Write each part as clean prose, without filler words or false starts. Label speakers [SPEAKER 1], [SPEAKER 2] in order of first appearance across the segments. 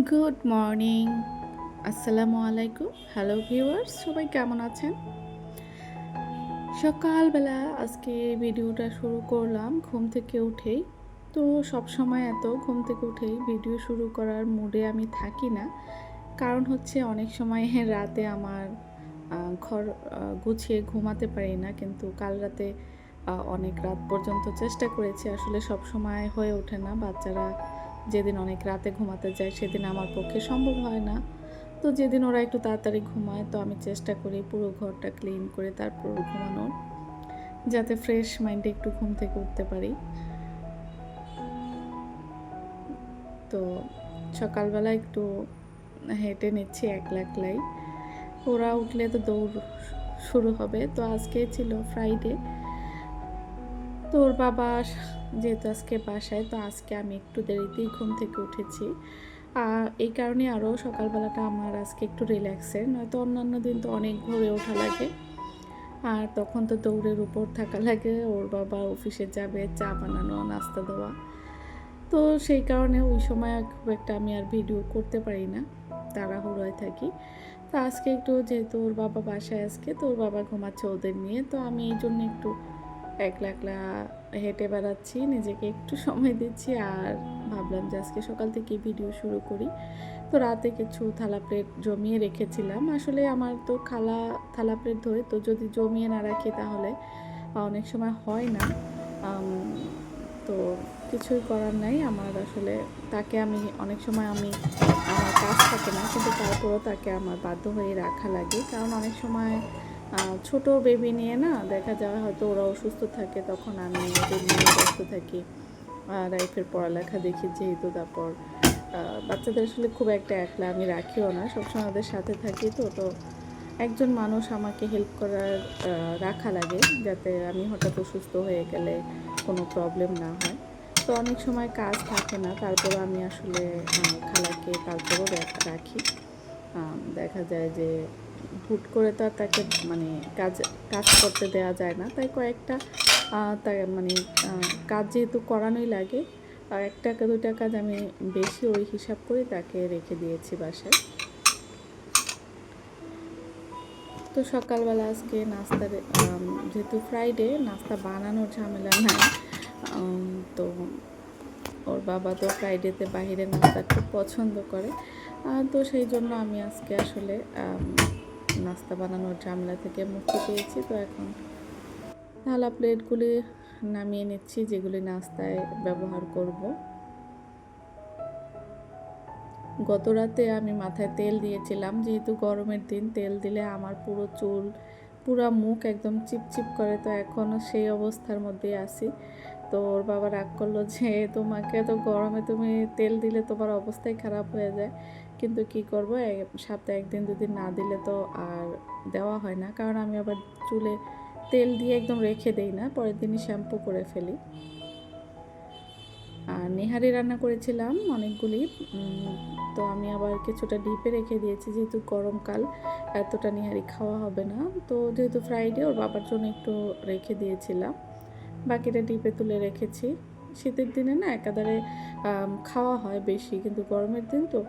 [SPEAKER 1] Good morning, আসসালামু আলাইকুম। Hello viewers, সবাই কেমন আছেন? সকালবেলা আজকে ভিডিওটা শুরু করলাম ঘুম থেকে উঠেই। তো সবসময় এত ঘুম থেকে উঠেই ভিডিও শুরু করার মুডে আমি থাকি না। কারণ হচ্ছে অনেক সময় রাতে আমার ঘর গুছিয়ে ঘুমাতে পারি না। কিন্তু কাল রাতে অনেক রাত পর্যন্ত চেষ্টা করেছি। আসলে সবসময় হয়ে ওঠে না। বাচ্চারা যেদিন অনেক রাতে ঘুমাতে যায় সেদিন আমার পক্ষে সম্ভব হয় না। তো যেদিন ওরা একটু তাড়াতাড়ি ঘুমায় তো আমি চেষ্টা করি পুরো ঘরটা ক্লিন করে তারপর ঘুমানোর। যাতে ফ্রেশ মাইন্ডে একটু ঘুম থেকে উঠতে পারি। তো সকালবেলা একটু হেঁটে নিচ্ছি একলা একলাই। ওরা উঠলে তো দৌড় শুরু হবে। তো আজকে ছিল ফ্রাইডে। তো ওর বাবা যেহেতু আজকে বাসায়, তো আজকে আমি একটু দেরিতেই ঘুম থেকে উঠেছি। এই কারণে আরও সকালবেলাটা আমার আজকে একটু রিল্যাক্সের। নয়তো অন্যান্য দিন তো অনেক ভোরে ওঠা লাগে। আর তখন তো দৌড়ের উপর থাকা লাগে। ওর বাবা অফিসে যাবে, চা বানানো, নাস্তা দেওয়া। তো সেই কারণে ওই সময় খুব একটা আমি আর ভিডিও করতে পারি না। তাড়াহুড়োয় থাকি। তো আজকে একটু যেহেতু ওর বাবা বাসায় আজকে, তো ওর বাবা ঘুমাচ্ছে ওদের নিয়ে। তো আমি এই জন্য একটু একলা একলা হেঁটে বেড়াচ্ছি, নিজেকে একটু সময় দিচ্ছি। আর ভাবলাম যে আজকে সকাল থেকেই ভিডিও শুরু করি। তো রাতে কিছু থালা প্লেট জমিয়ে রেখেছিলাম। আসলে আমার তো থালা প্লেট ধরে, তো যদি জমিয়ে না রাখি তাহলে অনেক সময় হয় না। আম তো কিছুই করার নাই। আমার আসলে তাকে আমি অনেক সময় আমার কাজ থাকে না, কিন্তু তারপরেও তাকে আমার বাধ্য হয়ে রাখা লাগে। কারণ অনেক সময় ছোট বেবি নিয়ে না দেখা যায় হয়তো ওরা অসুস্থ থাকে, তখন আমি ওদের নিয়ে ব্যস্ত থাকি। রাইফের পড়ালেখা দেখি যেহেতু, তারপর বাচ্চাদের আসলে খুব একটা একলা আমি রাখিও না, সবসময় ওদের সাথে থাকি। তো একজন মানুষ আমাকে হেল্প করার রাখা লাগে, যাতে আমি হঠাৎ অসুস্থ হয়ে গেলে কোনো প্রবলেম না হয়। তো অনেক সময় কাজ থাকে না, তারপরও আমি আসলে খালাকে তারপরও রাখি। দেখা যায় যে হুট করে তো আর তাকে মানে কাজ কাজ করতে দেওয়া যায় না। তাই কয়েকটা তাই মানে কাজ যেহেতু করানোই লাগে, ১ টাকা ২ টাকা কাজ আমি বেশি ওই হিসাব করে তাকে রেখে দিয়েছি বাসায়। তো সকালবেলা আজকে নাস্তার যেহেতু ফ্রাইডে, নাস্তা বানানোর ঝামেলা নাই। আম তো ওর বাবা তো ফ্রাইডেতে বাহিরের নাস্তা খুব পছন্দ করে। তো সেই জন্য আমি আজকে আসলে নাস্তা বানানোর ঝামেলা থেকে মুক্তি পেয়েছি। তো এখন থালা প্লেটগুলি নামিয়ে নিচ্ছি, যেগুলি নাস্তায় ব্যবহার করব। গতরাতে আমি মাথায় তেল দিয়েছিলাম, যেহেতু গরমের দিন তেল দিলে আমার পুরো চুল, পুরা মুখ একদম চিপচিপ করে। তো এখনও সেই অবস্থার মধ্যেই আছি। তো ওর বাবা রাগ করলো যে তোমাকে তো গরমে তুমি তেল দিলে তোমার অবস্থাই খারাপ হয়ে যায়। কিন্তু কি করব, সপ্তাহে ১ দিন ২ দিন না দিলে তো আর দেওয়া হয় না। কারণ আমি আবার চুলে তেল দিয়ে একদম রেখে দেই না, পরের দিনই শ্যাম্পু করে ফেলি। আর নেহারি রান্না করেছিলাম অনেকগুলি। তো আমি আবার কিছুটা ডিপে রেখে দিয়েছি, যেহেতু গরমকাল এতটা নেহারি খাওয়া হবে না। তো যেহেতু ফ্রাইডে, ওর বাবার জন্য একটু রেখে দিয়েছিলাম, বাকিটা ডিপে তুলে রেখেছি। শীতের দিনে না একাধারে খাওয়া হয় বেশি, কিন্তু গরমের দিন তো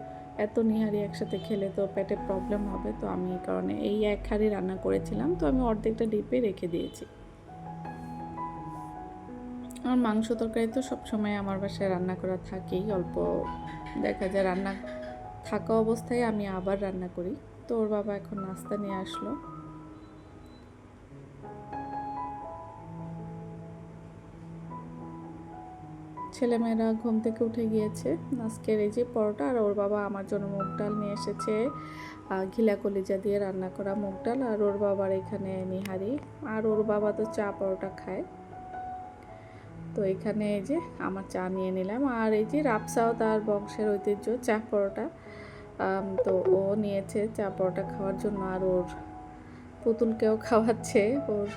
[SPEAKER 1] এত নেহারি একসাথে খেলে তো পেটে প্রবলেম হবে। তো আমি এই কারণে এই ১ হাঁড়ি রান্না করেছিলাম, তো আমি অর্ধেকটা ডিপে রেখে দিয়েছি। আমার মাংস তরকারি তো সবসময় আমার বাসায় রান্না করা থাকেই। অল্প দেখা যায় রান্না থাকা অবস্থায় আমি আবার রান্না করি। তো ওর বাবা এখন নাস্তা নিয়ে আসলো। ছেলেমেয়েরা ঘুম থেকে উঠে গিয়েছে। আজকের এই যে পরোটা, আর ওর বাবা আমার জন্য মুগ ডাল নিয়ে এসেছে, ঘিলা কলিজা দিয়ে রান্না করা মুগ ডাল। আর ওর বাবার এখানে নিহারি। আর ওর বাবা তো চা পরোটা খায়। তো এখানে এই যে আমার চা নিয়ে নিলাম। আর এই যে রাবসাও তার বংশের ঐতিহ্য চা পরোটা। তো ও নিয়েছে চা পরোটা খাওয়ার জন্য। আর ওর পুতুলকেও খাওয়াচ্ছে, ওর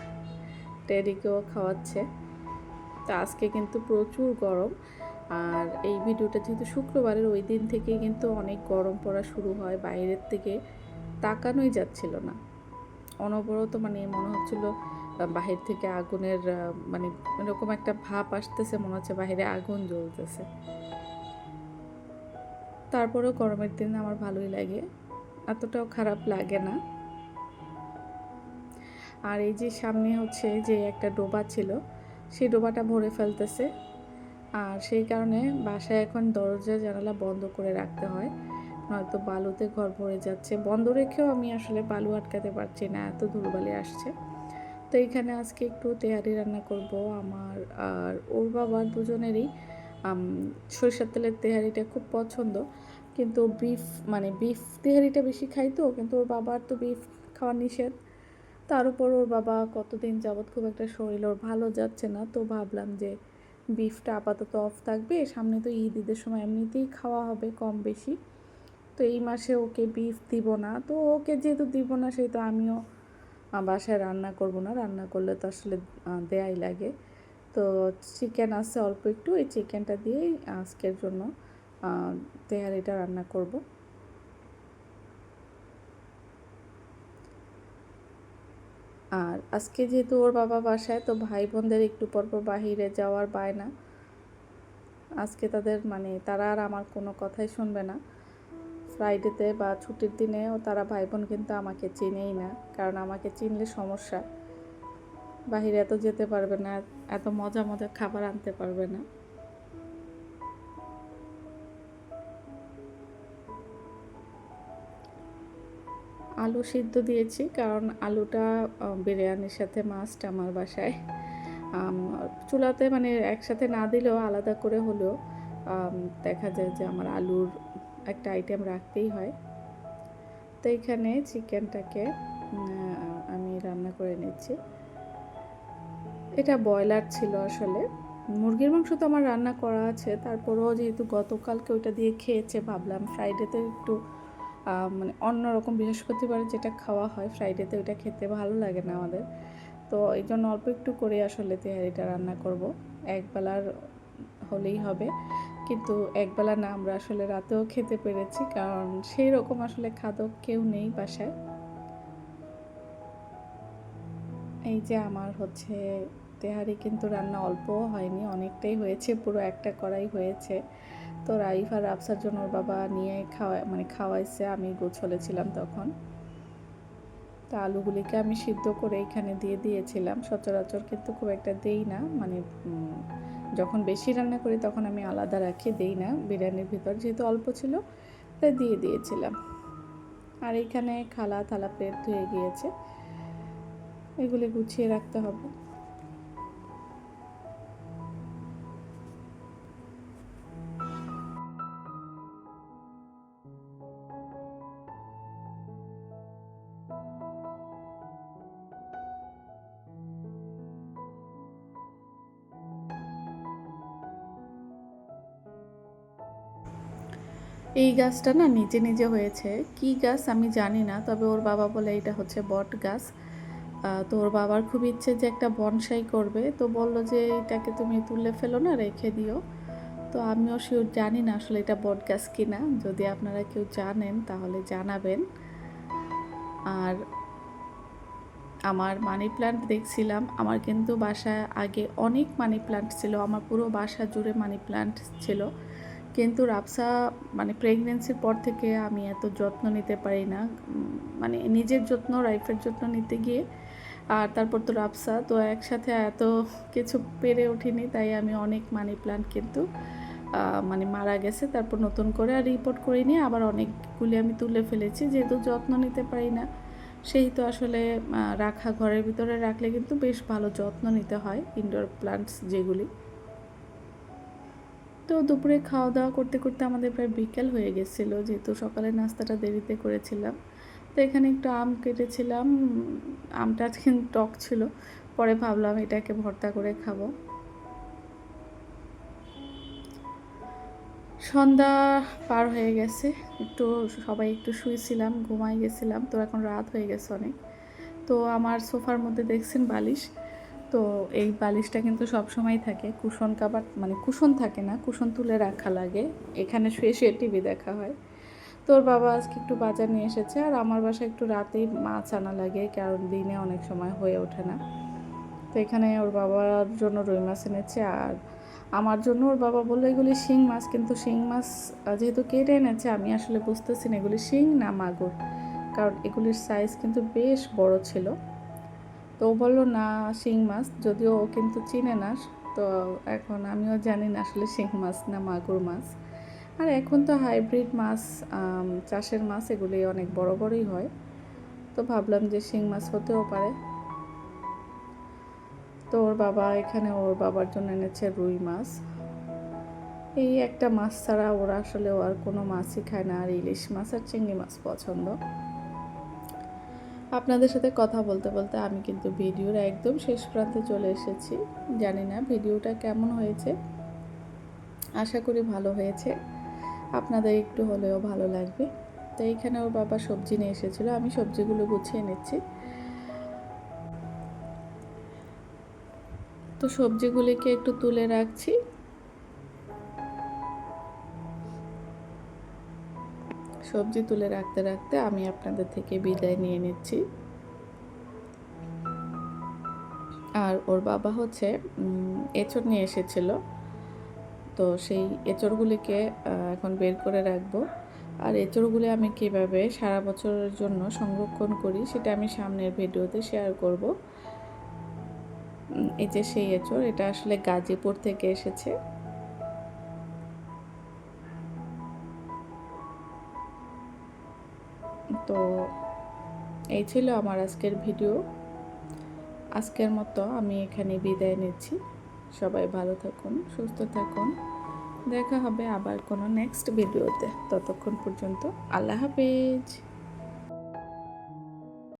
[SPEAKER 1] টেডিকেও খাওয়াচ্ছে। তো আজকে কিন্তু প্রচুর গরম। আর এই ভিডিওটা যেহেতু শুক্রবারের, ওই দিন থেকেই কিন্তু অনেক গরম পড়া শুরু হয়। বাইরের থেকে তাকানোই যাচ্ছিল না, অনবরত মানে মনে হচ্ছিল বাহির থেকে আগুনের মানে এরকম একটা ভাপ আসতেছে, মনে হচ্ছে বাহিরে আগুন জ্বলতেছে। তারপরেও গরমের দিন আমার ভালোই লাগে, এতটাও খারাপ লাগে না। আর এই যে সামনে হচ্ছে যে একটা ডোবা ছিল, সেই ডোবাটা ভরে ফেলতেছে। আর সেই কারণে বাসায় এখন দরজা জানালা বন্ধ করে রাখতে হয়, নয়তো বালুতে ঘর ভরে যাচ্ছে। বন্ধ রেখেও আমি আসলে বালু আটকাতে পারছি না, এত ধুলোবালি আসছে। তো এইখানে আজকে একটু তেহারি রান্না করব আমার আর ওর বাবার দুজনেরই। সরিষার তেলের তেহারিটা খুব পছন্দ, কিন্তু বিফ তেহারিটা বেশি খাই তো, কিন্তু ওর বাবার তো বিফ খাওয়া নিষেধ। তার উপর ওর বাবা কতদিন যাবৎ খুব একটা শরীর ওর ভালো যাচ্ছে না, তো ভাবলাম যে বিফটা আপাতত অফ থাকবে, সামনে তো ঈদের সময় এমনিতেই খাওয়া হবে কম বেশি। তো এই মাসে ওকে বিফ দিব না, তো ওকে যেহেতু দিব না সেহেতু আমিও বাসায় রান্না করব না, রান্না করলে তো আসলে দেয়াই লাগে। তো চিকেন আছে অল্প একটু, এই চিকেনটা দিয়েই আজকের জন্য তেহারিটা রান্না করব। আর আজকে যেহেতু ওর বাবা বাসায়, তো ভাই বোনদের একটু পরপর বাহিরে যাওয়ার বায়না। আজকে তাদের তারা আর আমার কোনো কথাই শুনবে না। ফ্রাইডেতে বা ছুটির দিনেও তারা ভাই বোন কিন্তু আমাকে চিনেই না, কারণ আমাকে চিনলে সমস্যা। বাহিরে এত যেতে পারবে না, এত মজা মজা খাবার আনতে পারবে না। আলু সিদ্ধ দিয়েছি, কারণ আলুটা বিরিয়ানির সাথে মাস্ট আমার বাসায়। চুলাতে একসাথে না দিলেও আলাদা করে হলেও দেখা যায় যে আমার আলুর একটা আইটেম রাখতেই হয়। তো এখানে চিকেনটাকে আমি রান্না করে নিচ্ছি। এটা ব্রয়লার ছিল আসলে, মুরগির মাংস তো আমার রান্না করা আছে, তারপরেও যেহেতু গতকালকে ওইটা দিয়ে খেয়েছে, ভাবলাম ফ্রাইডেতে একটু অন্যরকম, বৃহস্পতিবারে যেটা খাওয়া হয় ফ্রাইডেতে ওইটা খেতে ভালো লাগে না আমাদের। তো এই জন্য অল্প একটু করে আসলে তেহারিটা রান্না করব, একবেলার হলেই হবে। কিন্তু একবেলা না, আমরা আসলে রাতেও খেতে পেরেছি, কারণ সেই রকম আসলে খাদক কেউ নেই বাসায়। এই যে আমার হচ্ছে তেহারি কিন্তু রান্না অল্পও হয়নি, অনেকটাই হয়েছে, পুরো একটা কড়াই হয়েছে। তো রাইফ আর আফসার জন্য ওর বাবা নিয়ে খাওয়াইছে, আমি গোছলে ছিলাম তখন। তো আলুগুলিকে আমি সিদ্ধ করে এখানে দিয়ে দিয়েছিলাম, সচরাচর কিন্তু খুব একটা দেই না, যখন বেশি রান্না করি তখন আমি আলাদা রাখি, দেই না বিরিয়ানির ভিতর, যেহেতু অল্প ছিল তাই দিয়ে দিয়েছিলাম। আর এখানে খালা থালা প্লেট ধুয়ে গিয়েছে, এগুলি গুছিয়ে রাখতে হবে। এই গাছটা না নিজে নিজে হয়েছে, কি গাছ আমি জানি না, তবে ওর বাবা বলে এটা হচ্ছে বট গাছ। তো ওর বাবার খুব ইচ্ছে যে একটা বনসাই করবে, তো বলল যে এটাকে তুমি তুলে ফেলো না, রেখে দিও। তো আমিও শিওর জানি না আসলে এটা বট গাছ কিনা, যদি আপনারা কেউ জানেন তাহলে জানাবেন। আর আমার মানি প্ল্যান্ট দেখছিলাম, আমার কিন্তু বাসায় আগে অনেক মানি প্ল্যান্ট ছিল, আমার পুরো বাসা জুড়ে মানি প্ল্যান্ট ছিল। কিন্তু রাবসা প্রেগনেন্সির পর থেকে আমি এত যত্ন নিতে পারি না, নিজের যত্ন, রাইফের যত্ন নিতে গিয়ে, আর তারপর তো রাবসা, তো একসাথে এত কিছু পেরে ওঠিনি, তাই আমি অনেক মানি প্ল্যান্ট কিন্তু মারা গেছে, তারপর নতুন করে আর রিপোর্ট করিনি, আবার অনেকগুলি আমি তুলে ফেলেছি, যেহেতু যত্ন নিতে পারি না সেই তো আসলে রাখা, ঘরের ভিতরে রাখলে কিন্তু বেশ ভালো যত্ন নিতে হয় ইনডোর প্ল্যান্টস যেগুলি। তো দুপুরে খাওয়া দাওয়া করতে করতে আমাদের প্রায় বিকেল হয়ে গেছিলো, যেহেতু সকালে নাস্তাটা দেরিতে করেছিলাম। তো এখানে একটু আম কেটেছিলাম, আমটা কিন্তু টক ছিল, পরে ভাবলাম এটাকে ভর্তা করে খাবো। সন্ধ্যা পার হয়ে গেছে, সবাই একটু শুয়েছিলাম, ঘুমাই গেছিলাম, তো এখন রাত হয়ে গেছে অনেক। তো আমার সোফার মধ্যে দেখছেন বালিশ, তো এই বালিশটা কিন্তু সব সময় থাকে, কুশন কাভার কুশন থাকে না, কুশন তুলে রাখা লাগে, এখানে শুয়ে শুয়ে টিভি দেখা হয়। তো ওর বাবা আজকে একটু বাজার নিয়ে এসেছে, আর আমার বাসায় একটু রাতেই মাছ আনা লাগে, কারণ দিনে অনেক সময় হয়ে ওঠে না। তো এখানে ওর বাবার জন্য রুই মাছ এনেছে, আর আমার জন্য ওর বাবা বললো এগুলি শিং মাছ, কিন্তু শিং মাছ যেহেতু কেটে এনেছে আমি আসলে বুঝতেছি না এগুলি শিং না মাগুর, কারণ এগুলির সাইজ কিন্তু বেশ বড় ছিল। তো ও বললো না শিং মাছ, যদিও ও কিন্তু চিনে না। তো এখন আমিও জানি না আসলে শিং মাছ না মাগুর মাছ। আর এখন তো হাইব্রিড মাছ, চাষের মাছ এগুলি অনেক বড় বড়ই হয়, তো ভাবলাম যে শিং মাছ হতেও পারে। তো ওর বাবা এখানে ওর বাবার জন্য এনেছে রুই মাছ। এই একটা মাছ ছাড়া ওরা আসলে আর কোনো মাছই খায় না, আর ইলিশ মাছ আর চিংড়ি মাছ পছন্দ। আপনাদের সাথে কথা বলতে বলতে আমি কিন্তু ভিডিওর একদম শেষ প্রান্তে চলে এসেছি। জানি না ভিডিওটা কেমন হয়েছে, আশা করি ভালো হয়েছে, আপনাদের একটু হলেও ভালো লাগবে। তো এইখানে ওর বাবা সবজি নিয়ে এসেছিলো, আমি সবজিগুলো গুছিয়ে নিচ্ছি। তো সবজিগুলিকে একটু তুলে রাখছি। সবজি তুলে রাখতে রাখতে আমি আপনাদের থেকে বিদায় নিয়ে নিচ্ছি। আর ওর বাবা হচ্ছে এঁচড় নিয়ে এসেছিল, তো সেই এঁচড়গুলিকে এখন বের করে রাখবো। আর এঁচড়গুলি আমি কীভাবে সারা বছরের জন্য সংরক্ষণ করি সেটা আমি সামনের ভিডিওতে শেয়ার করব। এই যে সেই এঁচড়, এটা আসলে গাজীপুর থেকে এসেছে। তো এই ছিল আমার আজকের ভিডিও। আজকের মতো আমি এখানে বিদায় নিচ্ছি। সবাই ভালো থাকুন, সুস্থ থাকুন, দেখা হবে আবার কোনো নেক্সট ভিডিওতে। ততক্ষণ পর্যন্ত আল্লাহ হাফেজ।